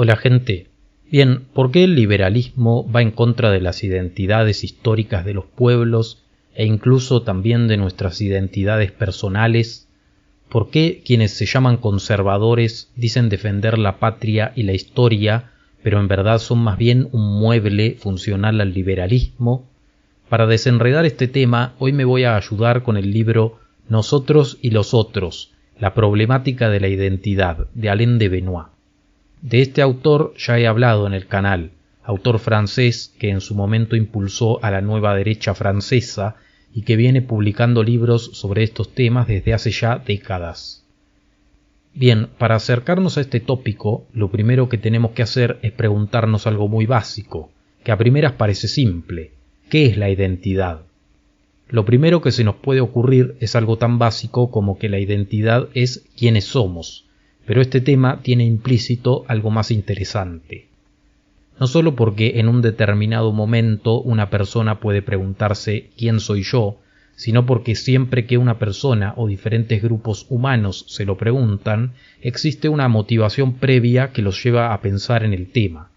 Hola gente. Bien, ¿por qué el liberalismo va en contra de las identidades históricas de los pueblos e incluso también de nuestras identidades personales? ¿Por qué quienes se llaman conservadores dicen defender la patria y la historia, pero en verdad son más bien un mueble funcional al liberalismo? Para desenredar este tema, hoy me voy a ayudar con el libro Nosotros y los otros, la problemática de la identidad, de Alain de Benoist. De este autor ya he hablado en el canal, autor francés que en su momento impulsó a la nueva derecha francesa y que viene publicando libros sobre estos temas desde hace ya décadas. Bien, para acercarnos a este tópico, lo primero que tenemos que hacer es preguntarnos algo muy básico, que a primeras parece simple: ¿qué es la identidad? Lo primero que se nos puede ocurrir es algo tan básico como que la identidad es quiénes somos, pero este tema tiene implícito algo más interesante. No solo porque en un determinado momento una persona puede preguntarse ¿quién soy yo?, sino porque siempre que una persona o diferentes grupos humanos se lo preguntan, existe una motivación previa que los lleva a pensar en el tema.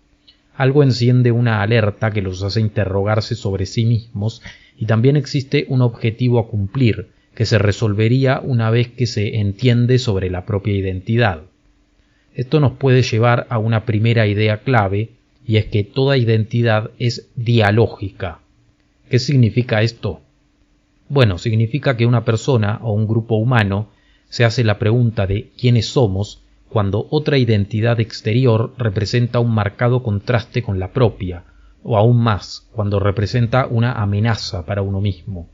Algo enciende una alerta que los hace interrogarse sobre sí mismos y también existe un objetivo a cumplir que se resolvería una vez que se entiende sobre la propia identidad. Esto nos puede llevar a una primera idea clave, y es que toda identidad es dialógica. ¿Qué significa esto? Bueno, significa que una persona o un grupo humano se hace la pregunta de quiénes somos cuando otra identidad exterior representa un marcado contraste con la propia, o aún más, cuando representa una amenaza para uno mismo.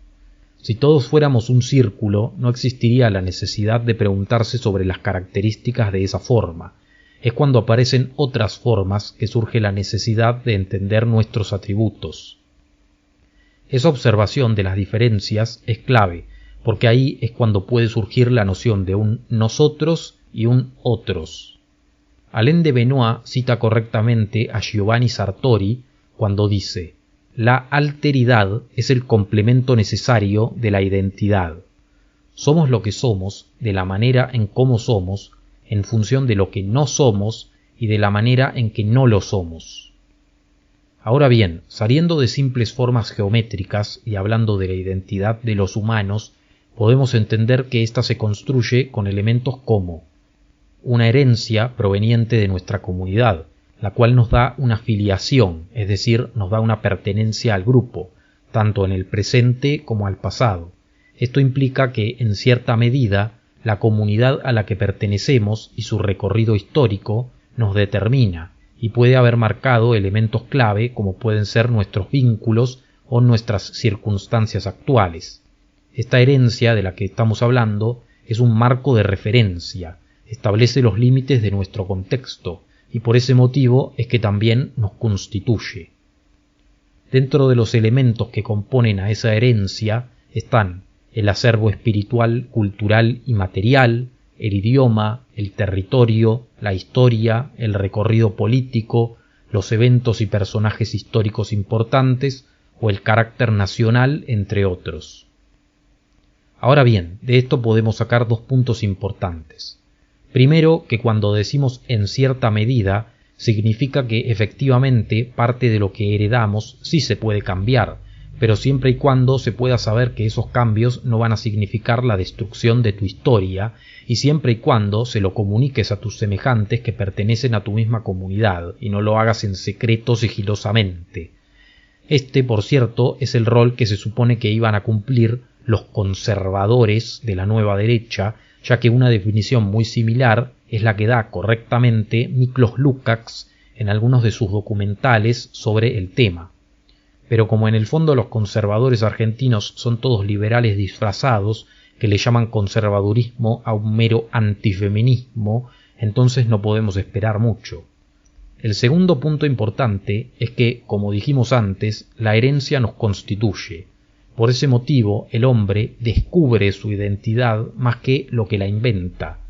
Si todos fuéramos un círculo, no existiría la necesidad de preguntarse sobre las características de esa forma. Es cuando aparecen otras formas que surge la necesidad de entender nuestros atributos. Esa observación de las diferencias es clave, porque ahí es cuando puede surgir la noción de un nosotros y un otros. Alain de Benoist cita correctamente a Giovanni Sartori cuando dice: la alteridad es el complemento necesario de la identidad. Somos lo que somos, de la manera en cómo somos, en función de lo que no somos y de la manera en que no lo somos. Ahora bien, saliendo de simples formas geométricas y hablando de la identidad de los humanos, podemos entender que ésta se construye con elementos como una herencia proveniente de nuestra comunidad, la cual nos da una filiación, es decir, nos da una pertenencia al grupo, tanto en el presente como al pasado. Esto implica que, en cierta medida, la comunidad a la que pertenecemos y su recorrido histórico nos determina y puede haber marcado elementos clave como pueden ser nuestros vínculos o nuestras circunstancias actuales. Esta herencia de la que estamos hablando es un marco de referencia, establece los límites de nuestro contexto, y por ese motivo es que también nos constituye. Dentro de los elementos que componen a esa herencia están el acervo espiritual, cultural y material, el idioma, el territorio, la historia, el recorrido político, los eventos y personajes históricos importantes o el carácter nacional, entre otros. Ahora bien, de esto podemos sacar dos puntos importantes. Primero, que cuando decimos en cierta medida, significa que efectivamente parte de lo que heredamos sí se puede cambiar, pero siempre y cuando se pueda saber que esos cambios no van a significar la destrucción de tu historia, y siempre y cuando se lo comuniques a tus semejantes que pertenecen a tu misma comunidad, y no lo hagas en secreto sigilosamente. Este, por cierto, es el rol que se supone que iban a cumplir los conservadores de la nueva derecha, ya que una definición muy similar es la que da correctamente Miklos Lukács en algunos de sus documentales sobre el tema. Pero como en el fondo los conservadores argentinos son todos liberales disfrazados, que le llaman conservadurismo a un mero antifeminismo, entonces no podemos esperar mucho. El segundo punto importante es que, como dijimos antes, la herencia nos constituye. Por ese motivo, el hombre descubre su identidad más que lo que la inventa.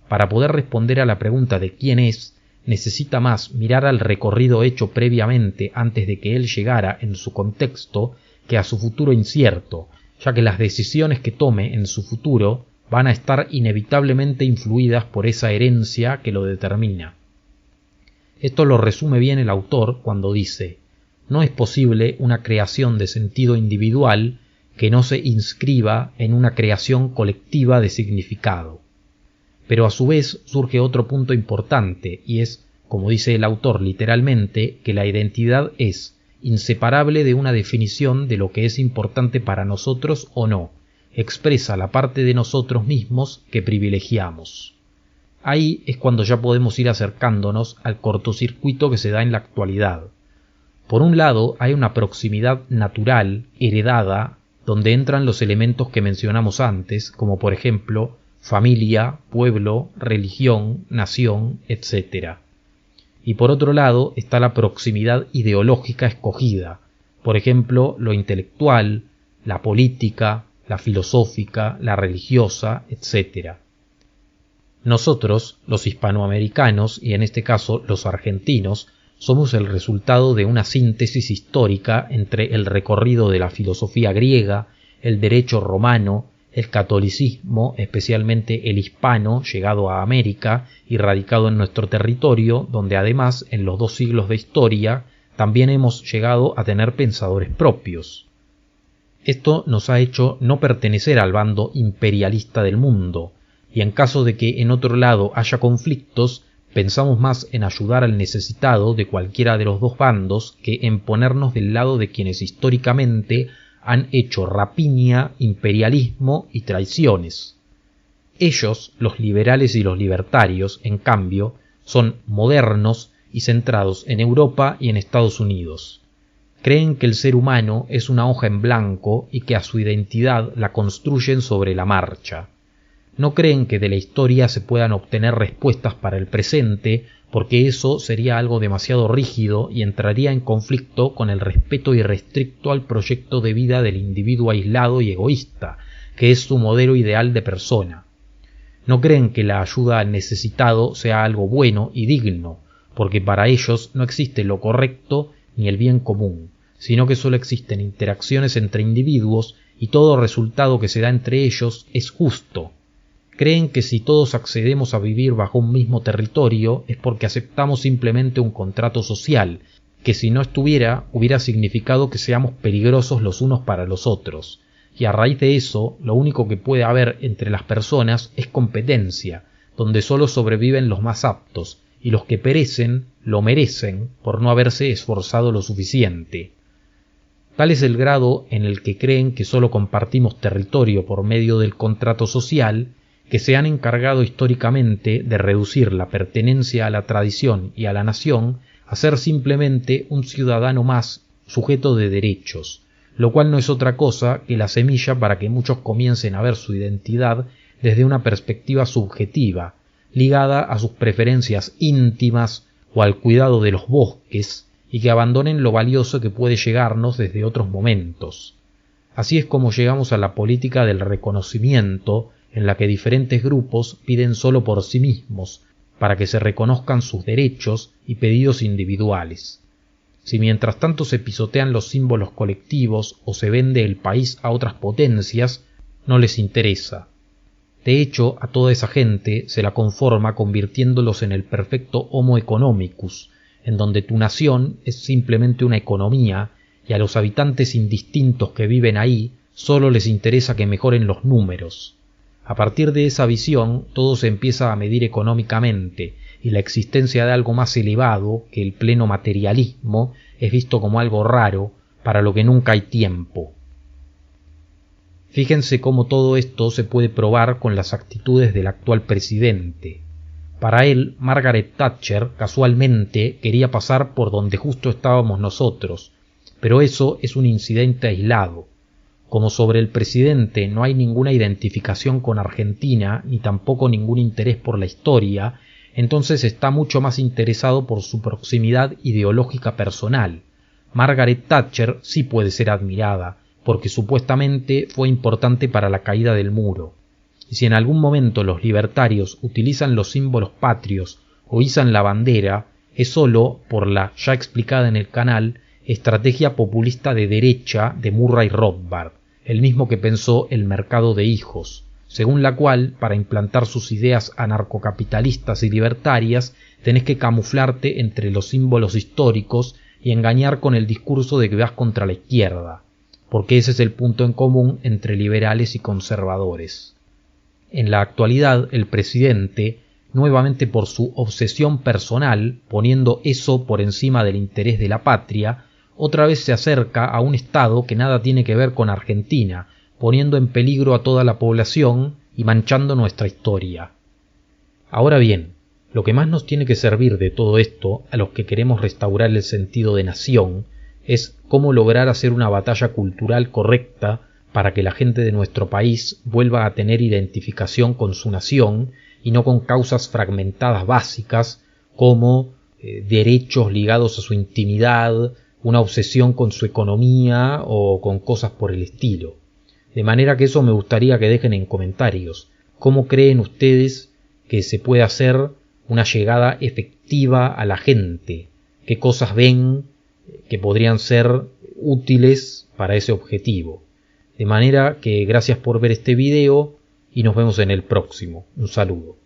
Para poder responder a la pregunta de quién es, necesita más mirar al recorrido hecho previamente antes de que él llegara en su contexto que a su futuro incierto, ya que las decisiones que tome en su futuro van a estar inevitablemente influidas por esa herencia que lo determina. Esto lo resume bien el autor cuando dice: no es posible una creación de sentido individual que no se inscriba en una creación colectiva de significado. Pero a su vez surge otro punto importante, y es, como dice el autor literalmente, que la identidad es inseparable de una definición de lo que es importante para nosotros o no, expresa la parte de nosotros mismos que privilegiamos. Ahí es cuando ya podemos ir acercándonos al cortocircuito que se da en la actualidad. Por un lado, hay una proximidad natural, heredada, donde entran los elementos que mencionamos antes, como por ejemplo familia, pueblo, religión, nación, etc. Y por otro lado está la proximidad ideológica escogida, por ejemplo lo intelectual, la política, la filosófica, la religiosa, etc. Nosotros, los hispanoamericanos, y en este caso los argentinos, somos el resultado de una síntesis histórica entre el recorrido de la filosofía griega, el derecho romano, el catolicismo, especialmente el hispano, llegado a América y radicado en nuestro territorio, donde además, en los 2 siglos de historia, también hemos llegado a tener pensadores propios. Esto nos ha hecho no pertenecer al bando imperialista del mundo, y en caso de que en otro lado haya conflictos, pensamos más en ayudar al necesitado de cualquiera de los 2 bandos que en ponernos del lado de quienes históricamente han hecho rapiña, imperialismo y traiciones. Ellos, los liberales y los libertarios, en cambio, son modernos y centrados en Europa y en Estados Unidos. Creen que el ser humano es una hoja en blanco y que a su identidad la construyen sobre la marcha. No creen que de la historia se puedan obtener respuestas para el presente, porque eso sería algo demasiado rígido y entraría en conflicto con el respeto irrestricto al proyecto de vida del individuo aislado y egoísta, que es su modelo ideal de persona. No creen que la ayuda al necesitado sea algo bueno y digno, porque para ellos no existe lo correcto ni el bien común, sino que solo existen interacciones entre individuos y todo resultado que se da entre ellos es justo. Creen que si todos accedemos a vivir bajo un mismo territorio es porque aceptamos simplemente un contrato social, que si no estuviera hubiera significado que seamos peligrosos los unos para los otros, y a raíz de eso lo único que puede haber entre las personas es competencia, donde solo sobreviven los más aptos, y los que perecen lo merecen por no haberse esforzado lo suficiente. Tal es el grado en el que creen que solo compartimos territorio por medio del contrato social, que se han encargado históricamente de reducir la pertenencia a la tradición y a la nación a ser simplemente un ciudadano más sujeto de derechos, lo cual no es otra cosa que la semilla para que muchos comiencen a ver su identidad desde una perspectiva subjetiva, ligada a sus preferencias íntimas o al cuidado de los bosques, y que abandonen lo valioso que puede llegarnos desde otros momentos. Así es como llegamos a la política del reconocimiento, en la que diferentes grupos piden solo por sí mismos, para que se reconozcan sus derechos y pedidos individuales. Si mientras tanto se pisotean los símbolos colectivos o se vende el país a otras potencias, no les interesa. De hecho, a toda esa gente se la conforma convirtiéndolos en el perfecto homo economicus, en donde tu nación es simplemente una economía y a los habitantes indistintos que viven ahí solo les interesa que mejoren los números. A partir de esa visión, todo se empieza a medir económicamente, y la existencia de algo más elevado que el pleno materialismo es visto como algo raro, para lo que nunca hay tiempo. Fíjense cómo todo esto se puede probar con las actitudes del actual presidente. Para él, Margaret Thatcher casualmente quería pasar por donde justo estábamos nosotros, pero eso es un incidente aislado. Como sobre el presidente no hay ninguna identificación con Argentina, ni tampoco ningún interés por la historia, entonces está mucho más interesado por su proximidad ideológica personal. Margaret Thatcher sí puede ser admirada, porque supuestamente fue importante para la caída del muro. Y si en algún momento los libertarios utilizan los símbolos patrios o izan la bandera, es solo por la, ya explicada en el canal, estrategia populista de derecha de Murray Rothbard, el mismo que pensó el mercado de hijos. según la cual, para implantar sus ideas anarcocapitalistas y libertarias, tenés que camuflarte entre los símbolos históricos y engañar con el discurso de que vas contra la izquierda, porque ese es el punto en común entre liberales y conservadores. En la actualidad, el presidente, nuevamente por su obsesión personal, poniendo eso por encima del interés de la patria, otra vez se acerca a un Estado que nada tiene que ver con Argentina, poniendo en peligro a toda la población y manchando nuestra historia. Ahora bien, lo que más nos tiene que servir de todo esto, a los que queremos restaurar el sentido de nación, es cómo lograr hacer una batalla cultural correcta para que la gente de nuestro país vuelva a tener identificación con su nación y no con causas fragmentadas básicas como derechos ligados a su intimidad, una obsesión con su economía o con cosas por el estilo. De manera que eso me gustaría que dejen en comentarios. ¿Cómo creen ustedes que se puede hacer una llegada efectiva a la gente? ¿Qué cosas ven que podrían ser útiles para ese objetivo? De manera que gracias por ver este video y nos vemos en el próximo. Un saludo.